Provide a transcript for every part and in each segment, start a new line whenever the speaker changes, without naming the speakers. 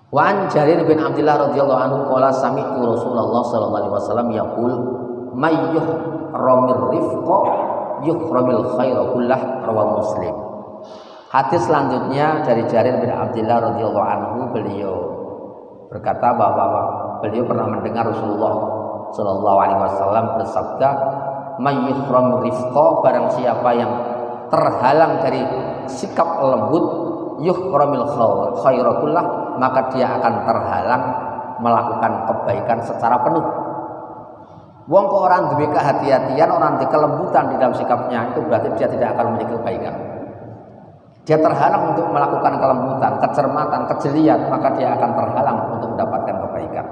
Wa Jarir bin Abdullah radhiyallahu anhu qala sami'tu Rasulullah sallallahu alaihi wasallam yaqul may yuhramir rifqa yuhramil khaira kullah, rawahu Muslim. Hadis selanjutnya dari Jarir bin Abdullah radhiyallahu anhu, beliau berkata bahwa beliau pernah mendengar Rasulullah sallallahu alaihi wasallam bersabda, may yuhramir rifqa, barang siapa yang terhalang dari sikap lembut, yuhramil khaira kullah, maka dia akan terhalang melakukan kebaikan secara penuh. Wong kok orang duwe kehati-hatian, orang di kelembutan di dalam sikapnya, itu berarti dia tidak akan memiliki kebaikan. Dia terhalang untuk melakukan kelembutan, kecermatan, kejelian, maka dia akan terhalang untuk mendapatkan kebaikan.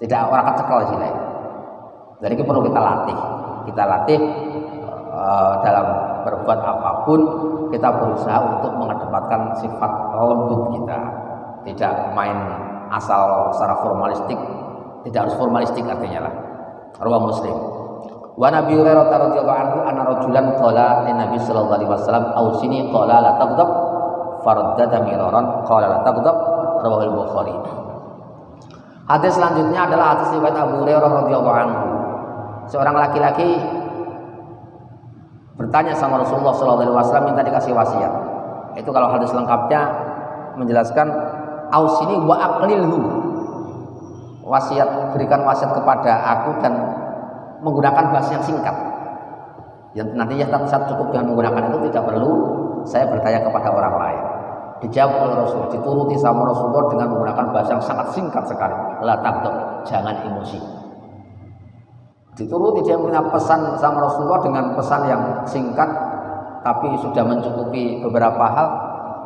Tidak orang kecekel sih. Jadi itu perlu kita latih. Kita latih dalam berbuat apapun, kita berusaha untuk mengedepankan sifat lembut kita. Tidak main asal secara formalistik, tidak harus formalistik artinya lah. Rawahu Muslim. Wa Nabi Hurairah radhiyallahu anhu anna rajulan qala li Nabi sallallahu alaihi wasallam ausini qala la taghdab fardada miraran qala la taghdab, rawahu Al-Bukhari. Hadis selanjutnya adalah hadis riwayat Abu Hurairah radhiyallahu anhu. Seorang laki-laki bertanya sama Rasulullah sallallahu alaihi wasallam, minta dikasih wasiat. Itu kalau hadis lengkapnya menjelaskan ausini wa aqlilhu, wasiat, berikan wasiat kepada aku dan menggunakan bahasa yang singkat. Yang nantinya saat cukup dengan menggunakan itu, tidak perlu saya bertanya kepada orang lain. Dijawab oleh Rasul, dituruti sama Rasulullah dengan menggunakan bahasa yang sangat singkat sekali. La taqdab, jangan emosi. Dituruti, dia punya pesan sama Rasulullah dengan pesan yang singkat tapi sudah mencukupi beberapa hal.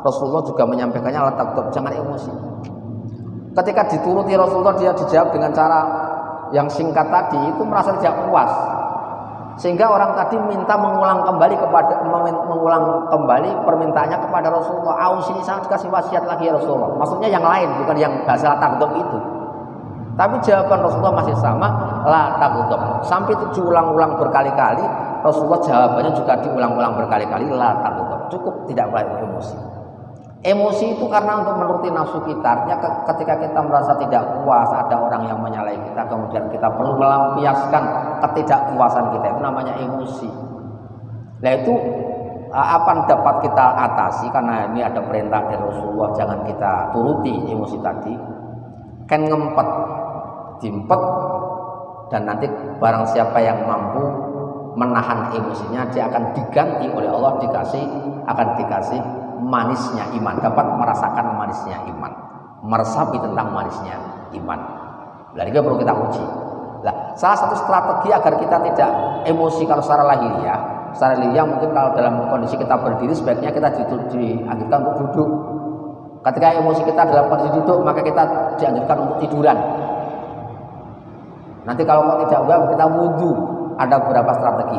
Rasulullah juga menyampaikannya, la taqdab, jangan emosi. Ketika dituruti Rasulullah, dia dijawab dengan cara yang singkat tadi, itu merasa tidak puas, sehingga orang tadi minta mengulang kembali permintaannya kepada Rasulullah. Aus ini sangat dikasih wasiat lagi ya Rasulullah, maksudnya yang lain, bukan yang bahasa la taqdab itu. Tapi jawaban Rasulullah masih sama, la taqdab. Sampai itu diulang-ulang berkali-kali, Rasulullah jawabannya juga diulang-ulang berkali-kali, la taqdab. Cukup, tidak boleh emosi. Emosi itu karena untuk menuruti nafsu kita. Artinya ketika kita merasa tidak puas, ada orang yang menyalahi kita, kemudian kita perlu melampiaskan ketidakpuasan kita, itu namanya emosi. Nah itu apa yang dapat kita atasi, karena ini ada perintah dari Rasulullah, jangan kita turuti emosi tadi. Kan ngempet, dimpet, dan nanti barang siapa yang mampu menahan emosinya, dia akan diganti oleh Allah, akan dikasih manisnya iman, dapat merasakan manisnya iman, meresapi tentang manisnya iman. Jadi itu perlu kita uji. Nah, salah satu strategi agar kita tidak emosi kalau secara lahiriah mungkin kalau dalam kondisi kita berdiri, sebaiknya kita dianjurkan untuk duduk. Ketika emosi kita dalam kondisi duduk, maka kita dianjurkan untuk tiduran. Nanti kalau tidak kita wudhu. Ada beberapa strategi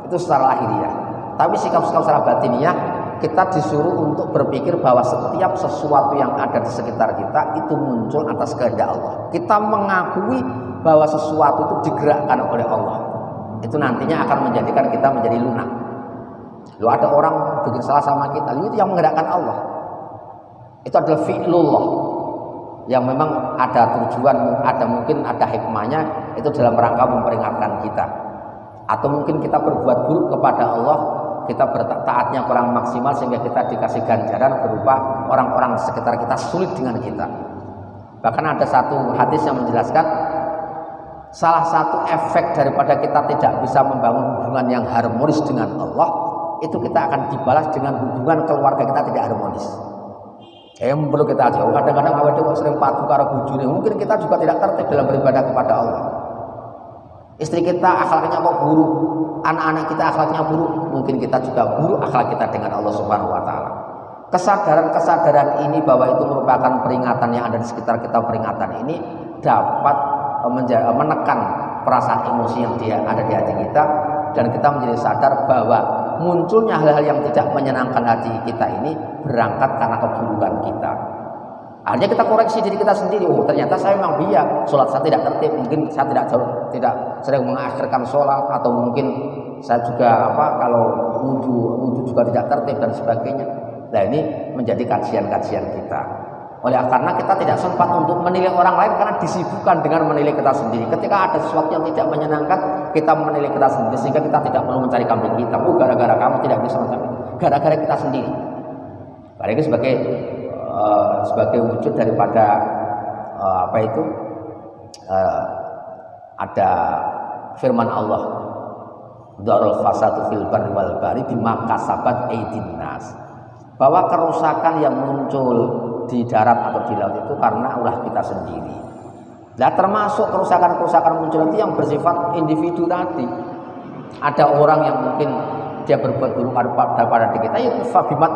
itu secara lahiriah. Tapi sikap-sikap secara batiniah, kita disuruh untuk berpikir bahwa setiap sesuatu yang ada di sekitar kita itu muncul atas kehendak Allah. Kita mengakui bahwa sesuatu itu digerakkan oleh Allah. Itu nantinya akan menjadikan kita menjadi lunak. Lalu ada orang bikin salah sama kita, itu yang menggerakkan Allah. Itu adalah fi'lullah yang memang ada tujuan, mungkin ada hikmahnya, itu dalam rangka memperingatkan kita. Atau mungkin kita berbuat buruk kepada Allah, kita bertaatnya kurang maksimal sehingga kita dikasih ganjaran berupa orang-orang sekitar kita sulit dengan kita. Bahkan ada satu hadis yang menjelaskan salah satu efek daripada kita tidak bisa membangun hubungan yang harmonis dengan Allah, itu kita akan dibalas dengan hubungan keluarga kita tidak harmonis. Yang perlu kita jauh. Kadang-kadang awake dhewe sering padu karo bojone, mungkin kita juga tidak tertib dalam beribadah kepada Allah. Istri kita akhlaknya kok buruk, anak-anak kita akhlaknya buruk, mungkin kita juga buruk akhlak kita dengan Allah Subhanahu wa taala. Kesadaran ini bahwa itu merupakan peringatan yang ada di sekitar kita, peringatan ini dapat menekan perasaan emosi yang ada di hati kita, dan kita menjadi sadar bahwa munculnya hal-hal yang tidak menyenangkan hati kita ini berangkat karena keburukan kita. Akhirnya kita koreksi diri kita sendiri. Oh, ternyata saya memang sholat saya tidak tertib, mungkin saya tidak sering mengakhirkan sholat, atau mungkin saya juga kalau wudhu juga tidak tertib dan sebagainya. Nah ini menjadi kajian-kajian kita. Karena kita tidak sempat untuk menilai orang lain karena disibukkan dengan menilai kita sendiri. Ketika ada sesuatu yang tidak menyenangkan, kita menilai kita sendiri sehingga kita tidak perlu mencari kambing hitam. Gara-gara kamu tidak bisa mencari, gara-gara kita sendiri. Karena itu sebagai wujud daripada ada firman Allah, darul fasadu fil barri wal bahri bima kasabat aydin nas, bahwa kerusakan yang muncul di darat atau di laut itu karena ulah kita sendiri. Nah, termasuk kerusakan-kerusakan muncul itu yang bersifat individu tadi. Ada orang yang mungkin dia berbuat buruk pada diri kita, itu fabima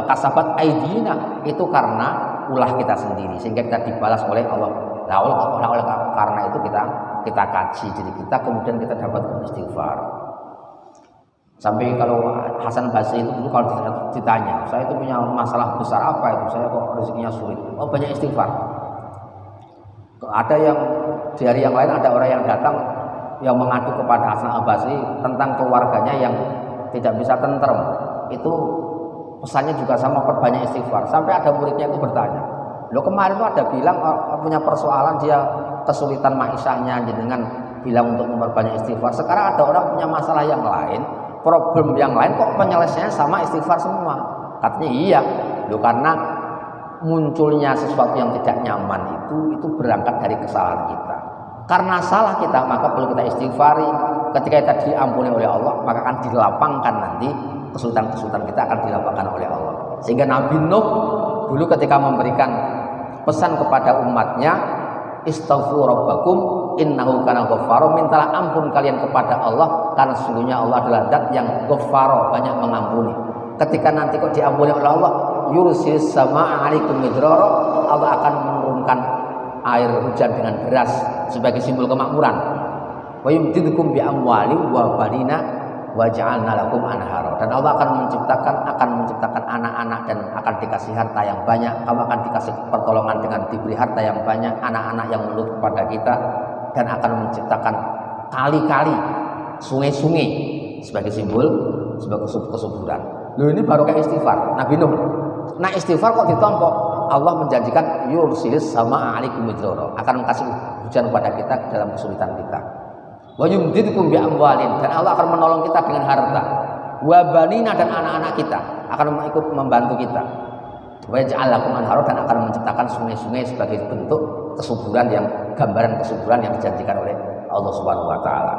kasabat aydina, itu karena ulah kita sendiri sehingga kita dibalas oleh Allah. Nah, oleh karena itu kita kaji diri kita, kemudian kita dapat istighfar. Sampai kalau Hasan Basri itu dulu kalau ditanya, saya itu punya masalah besar apa itu, saya kok rezekinya sulit. Oh, banyak istighfar. Ada yang di hari yang lain ada orang yang datang yang mengadu kepada Hasan Basri tentang keluarganya yang tidak bisa tentrem. Itu pesannya juga sama, perbanyak istighfar. Sampai ada muridnya itu bertanya, loh kemarin itu ada bilang punya persoalan, dia kesulitan maishahnya, dengan bilang untuk memperbanyak istighfar. Sekarang ada orang punya masalah yang lain, problem yang lain, kok penyelesaiannya sama istighfar semua. Katanya iya, loh karena munculnya sesuatu yang tidak nyaman itu berangkat dari kesalahan kita. Karena salah kita maka perlu kita istighfari. Ketika kita diampuni oleh Allah, maka akan dilapangkan nanti kesulitan-kesulitan kita akan dilapangkan oleh Allah. Sehingga Nabi Nuh dulu ketika memberikan pesan kepada umatnya, istaghfiru rabbakum innahu kana ghaffara, mintalah ampun kalian kepada Allah karena sesungguhnya Allah adalah zat yang ghaffara, banyak mengampuni. Ketika nanti kok diampuni oleh Allah, yursilis samaa'a 'alaikum midrara, Allah akan menurunkan air hujan dengan deras sebagai simbol kemakmuran. Wa yumdidukum bi amwali wa banina wa ja'alna lakum anhara, dan Allah akan menciptakan anak-anak dan akan dikasih harta yang banyak. Kamu akan dikasih pertolongan dengan diberi harta yang banyak, anak-anak yang menurut kepada kita, dan akan menciptakan kali-kali, sungai-sungai sebagai simbol kesuburan. Loh, ini baru kayak istighfar Nabi Nuh. Nah, istighfar kok ditompok, Allah menjanjikan yursilis samaa'a 'alaikum midrara, akan kasih hujan kepada kita dalam kesulitan kita. Wa yumdidukum bi amwalin, dan Allah akan menolong kita dengan harta. Wa banina, dan anak-anak kita akan ikut membantu kita. Wa ja'al lakum anhara, dan akan menciptakan sungai-sungai sebagai bentuk kesuburan, yang gambaran kesuburan yang dijanjikan oleh Allah Subhanahu wa taala.